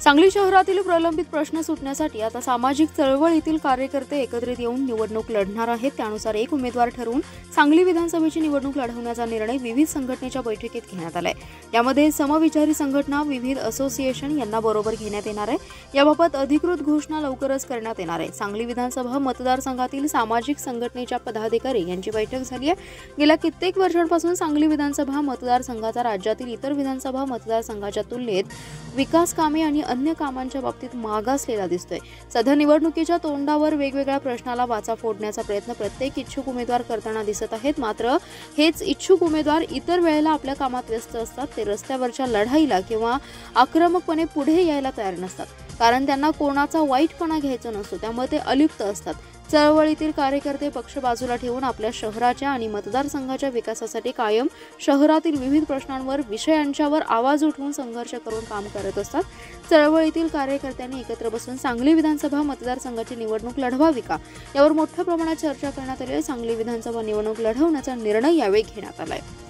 सांगली शहरातील प्रलंबित प्रश्न सुटण्यासाठी आता सामाजिक चळवळीतील कार्यकर्ते एकत्रित येऊन निवडणूक लढणार आहेत। त्यानुसार एक उमेदवार ठरवून सांगली विधानसभेची निवडणूक लढवण्याचा निर्णय विविध संघटनेच्या बैठकीत घेण्यात आलाय। यामध्ये समविचारी संघटना, विविध असोसिएशन यांना बरोबर घेण्यात येणार आहे। याबाबत अधिकृत घोषणा लवकरच करण्यात येणार आहे। सांगली विधानसभा मतदारसंघातील सामाजिक संघटनेच्या पदाधिकारी यांची बैठक झाली आहे। गेल्या कित्येक वर्षांपासून सांगली विधानसभा मतदारसंघाचा राज्यातील इतर विधानसभा मतदारसंघाच्या तुलनेत विकास कामे आणि अन्य कामांच्या बाबतीत मागासलेला दिसतोय। सध्या निवडणुकीच्या तोंडावर वेगवेगळ्या प्रश्नाला वाचा फोडण्याचा प्रयत्न प्रत्येक इच्छुक उमेदवार करताना दिसत आहेत। मात्र हेच इच्छुक उमेदवार इतर वेळेला आपल्या कामात व्यस्त असतात। ते रस्त्यावरच्या लढाईला किंवा आक्रमकपणे पुढे यायला तयार नसतात, कारण त्यांना कोणाचा वाईटपणा घ्यायचा नसतो, त्यामुळे ते अलिप्त असतात। चळवळीतील कार्यकर्ते पक्ष बाजूला ठेवून आपल्या शहराच्या आणि मतदारसंघाच्या विकासासाठी कायम शहरातील विविध प्रश्नांवर, विषयांच्यावर आवाज उठवून संघर्ष करून काम करत असतात। चळवळीतील कार्यकर्त्यांनी एकत्र बसून सांगली विधानसभा मतदारसंघाची निवडणूक लढवावी का, यावर मोठ्या प्रमाणात चर्चा करण्यात आली आहे। सांगली विधानसभा निवडणूक लढवण्याचा निर्णय यावेळी घेण्यात आला आहे।